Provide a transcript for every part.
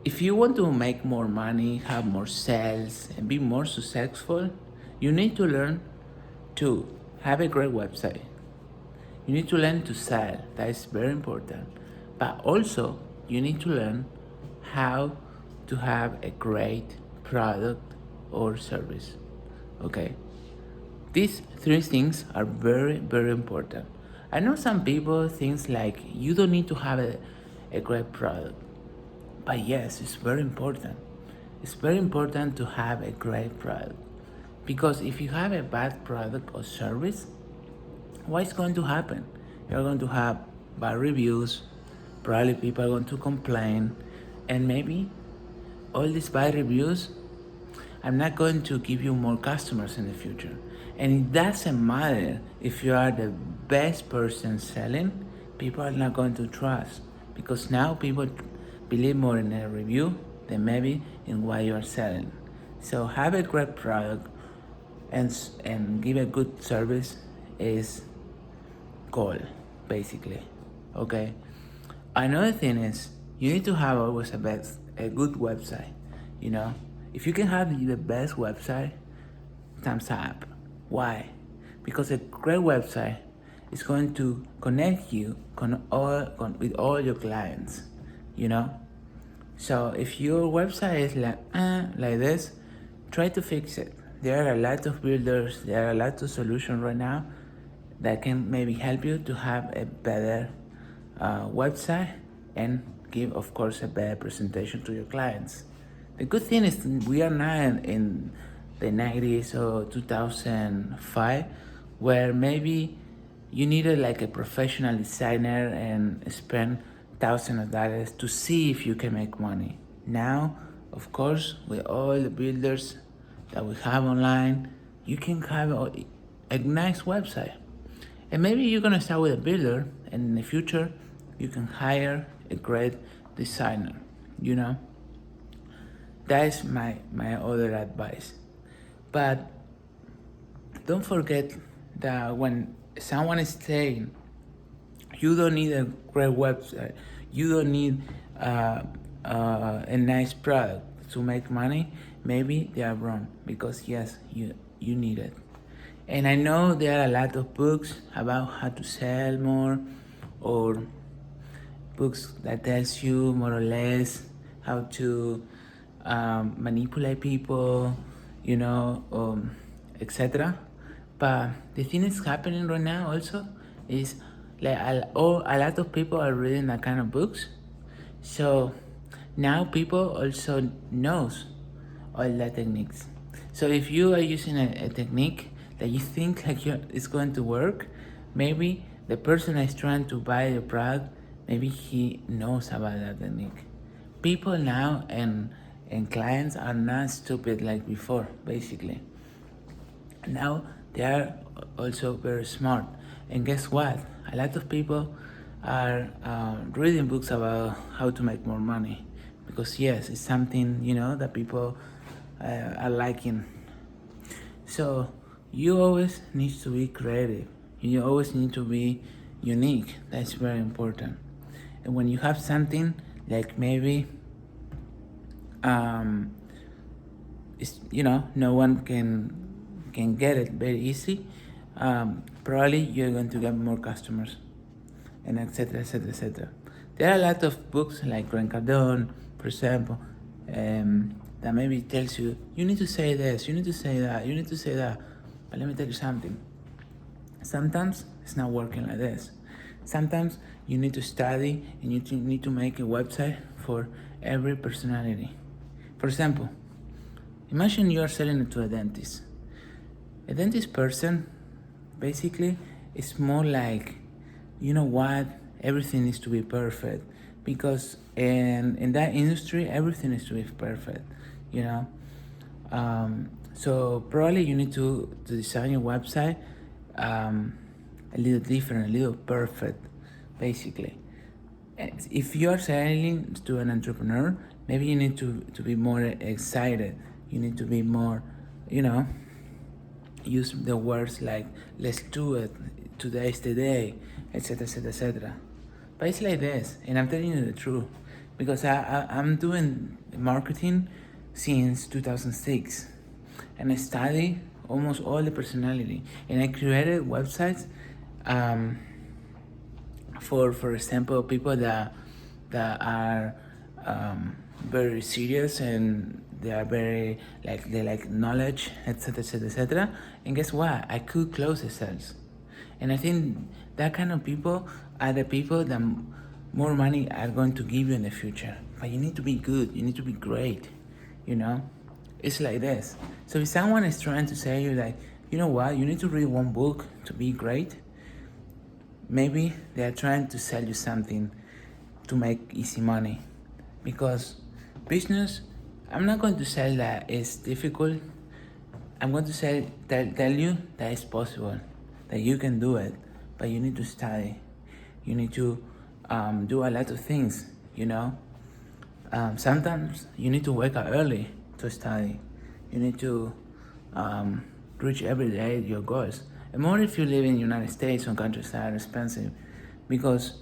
if you want to make more money, have more sales, and be more successful, you need to learn to have a great website. You need to learn to sell. That is very important. But also, you need to learn how to have a great product or service. Okay? These three things are very, very important. I know some people think like you don't need to have a great product. But yes, it's very important. It's very important to have a great product. Because if you have a bad product or service, what's going to happen? You're going to have bad reviews, probably people are going to complain, and maybe all these bad reviews I'm not going to give you more customers in the future. And it doesn't matter if you are the best person selling, people are not going to trust because now people believe more in a review than maybe in what you are selling. So have a great product and give a good service is goal, basically. Okay. Another thing is you need to have always a good website. You know, if you can have the best website, thumbs up. Why? Because a great website is going to connect you with all your clients. You know, so if your website is like this, try to fix it. There are a lot of builders, there are a lot of solutions right now that can maybe help you to have a better website and give, of course, a better presentation to your clients. The good thing is we are now in the 90s or 2005 where maybe you needed like a professional designer and spend thousands of dollars to see if you can make money. Now, of course, with all the builders that we have online, you can have a nice website. And maybe you're gonna start with a builder, and in the future, you can hire a great designer. You know, that is my other advice. But don't forget that when someone is saying you don't need a great website, you don't need a nice product to make money, maybe they are wrong because yes, you need it. And I know there are a lot of books about how to sell more or books that tells you more or less how to manipulate people, you know, etc. But the thing is happening right now also is like a lot of people are reading that kind of books. So now people also knows all the techniques. So if you are using a technique that you think like it's going to work, maybe the person that is trying to buy your product, maybe he knows about that technique. People now and clients are not stupid like before, basically. Now they are also very smart. And guess what? A lot of people are reading books about how to make more money because yes, it's something, you know, that people are liking. So you always need to be creative. You always need to be unique. That's very important. And when you have something like maybe it's, you know, no one can get it very easy, probably you're going to get more customers and etc, etc, etc. There are a lot of books like Grant Cardone, for example, that maybe tells you need to say this, you need to say that, you need to say that. But let me tell you something. Sometimes it's not working like this. Sometimes you need to study and you need to make a website for every personality. For example, imagine you are selling it to a dentist. A dentist person basically is more like, you know what, everything needs to be perfect because in that industry everything needs to be perfect, you know. So probably you need to design your website a little different, a little perfect, basically. If you are selling to an entrepreneur, maybe you need to be more excited. You need to be more, you know, use the words like let's do it, today's the day, etc, etc, etc. But it's like this, and I'm telling you the truth. because I'm doing marketing since 2006, and I study almost all the personality, and I created websites um, for example, people that are very serious, and they are very they like knowledge, etc., etc., etc. And guess what? I could close the sales, and I think that kind of people are the people that more money are going to give you in the future. But you need to be good. You need to be great. You know, it's like this. So if someone is trying to say you like, you know what, you need to read one book to be great, maybe they are trying to sell you something to make easy money. Because business, I'm not going to say that it's difficult. I'm going to tell you that it's possible, that you can do it, but you need to study. You need to do a lot of things, you know. Sometimes you need to wake up early to study. You need to reach every day your goals. And more if you live in the United States or countries that are expensive, because,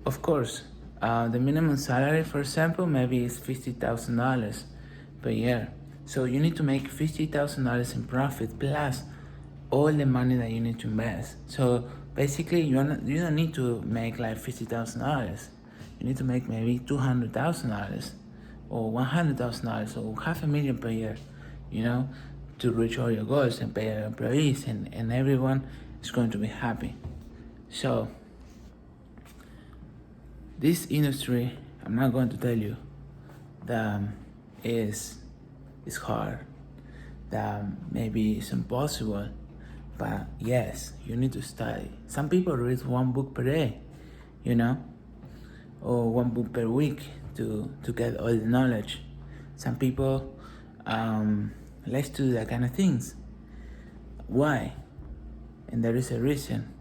of course, the minimum salary, for example, maybe is $50,000 per year. So you need to make $50,000 in profit plus all the money that you need to invest. So basically, you don't need to make like $50,000. You need to make maybe $200,000 or $100,000 or $500,000 per year, you know, to reach all your goals and pay your employees, and everyone is going to be happy. So this industry, I'm not going to tell you that is hard, that maybe it's impossible, but yes, you need to study. Some people read one book per day, you know, or one book per week to get all the knowledge. Some people like to do that kind of things. Why? And there is a reason.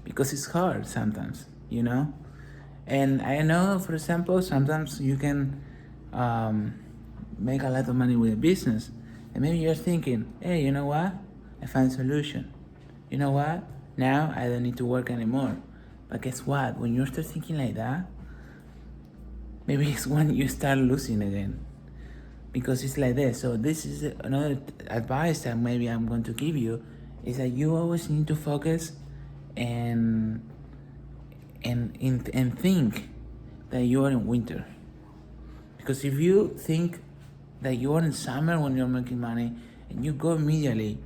Because it's hard sometimes, you know. And I know, for example, sometimes you can make a lot of money with a business, and maybe you're thinking, hey, you know what, I found a solution. You know what, now I don't need to work anymore. But guess what, when you start thinking like that, maybe it's when you start losing again, because it's like this. So this is another advice that maybe I'm going to give you, is that you always need to focus and think that you are in winter. Because if you think that you are in summer when you're making money, and you go immediately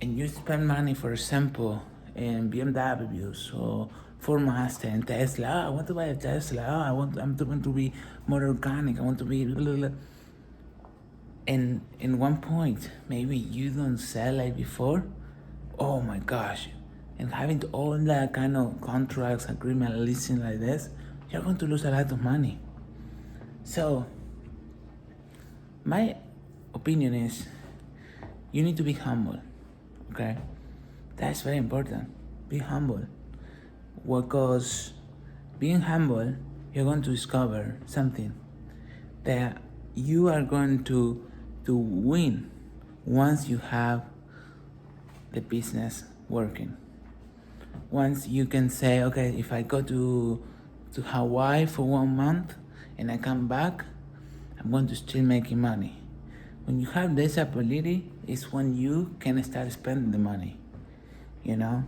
and you spend money, for example, in BMWs or Ford Master and Tesla. I want to buy a Tesla. I'm going to be more organic. I want to be blah, blah, blah. And in one point, maybe you don't sell like before. Oh my gosh. And having all that kind of contracts, agreement, listing like this, you're going to lose a lot of money. So my opinion is, you need to be humble, okay? That's very important. Be humble. Because being humble, you're going to discover something that you are going to win once you have the business working. Once you can say, okay, if I go to Hawaii for 1 month and I come back, I'm going to still making money. When you have this ability, is when you can start spending the money, you know?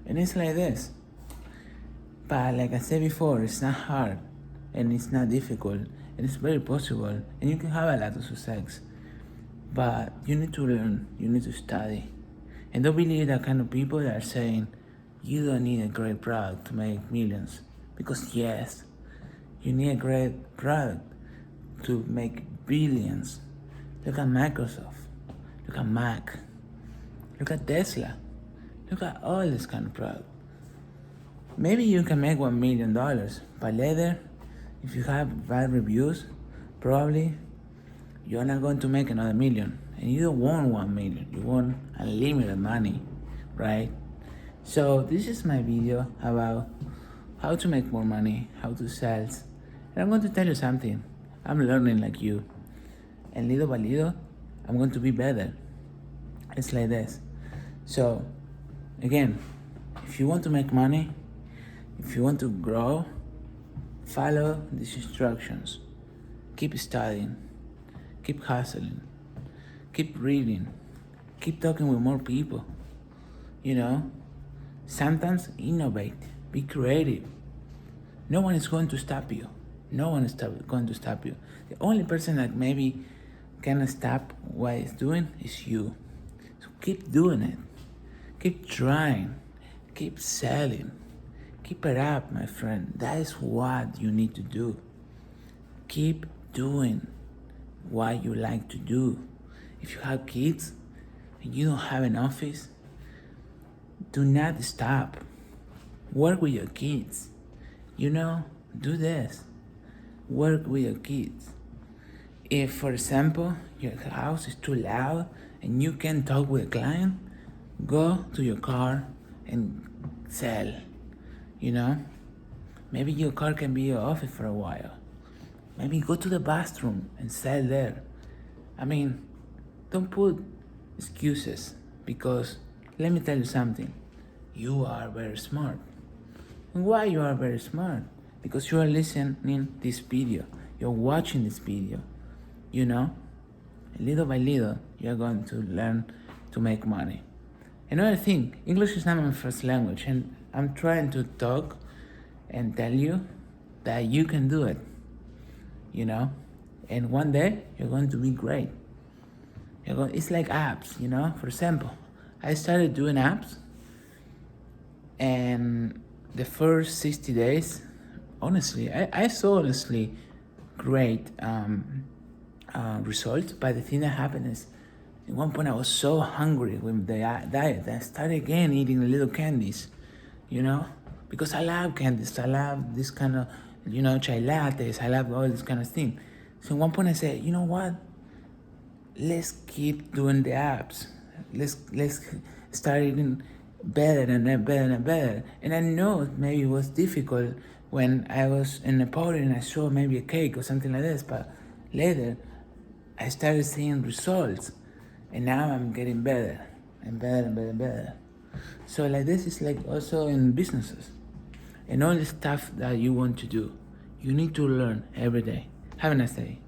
And it's like this. But like I said before, it's not hard and it's not difficult, and it's very possible, and you can have a lot of success. But you need to learn, you need to study. And don't believe that kind of people that are saying you don't need a great product to make millions. Because yes, you need a great product to make billions. Look at Microsoft, look at Mac, look at Tesla, look at all this kind of product. Maybe you can make $1 million, but later, if you have bad reviews, probably you're not going to make another million. And you don't want 1 million, you want unlimited money, right? So this is my video about how to make more money, how to sell. And I'm going to tell you something. I'm learning like you. And little by little, I'm going to be better. It's like this. So, again, if you want to make money, if you want to grow, Follow these instructions. Keep studying. Keep hustling. Keep reading. Keep talking with more people. Sometimes innovate. Be creative. No one is going to stop you. No one is going to stop you. The only person that maybe can stop what it's doing is you. So keep doing it. Keep trying. Keep selling. Keep it up, my friend. That is what you need to do. Keep doing what you like to do. If you have kids and you don't have an office, do not stop. Work with your kids. Do this. Work with your kids. If, for example, your house is too loud and you can't talk with a client, go to your car and sell. Maybe your car can be your office for a while. Maybe go to the bathroom and sell there. Don't put excuses, because let me tell you something. You are very smart. And why you are very smart? Because you are listening this video. You're watching this video. Little by little, you're going to learn to make money. Another thing, English is not my first language, and I'm trying to talk and tell you that you can do it. And one day you're going to be great. It's like apps, For example, I started doing apps, and the first 60 days, honestly, I saw great results. But the thing that happened is, at one point I was so hungry with the diet, I started again eating little candies, because I love candies. I love this kind of, chai lattes. I love all this kind of thing. So at one point I said, you know what? Let's keep doing the apps. Let's start eating better and better and better. And I know maybe it was difficult when I was in a party and I saw maybe a cake or something like this, but later I started seeing results, and now I'm getting better and better and better and better. So like this is like also in businesses and all the stuff that you want to do. You need to learn every day. Have a nice day.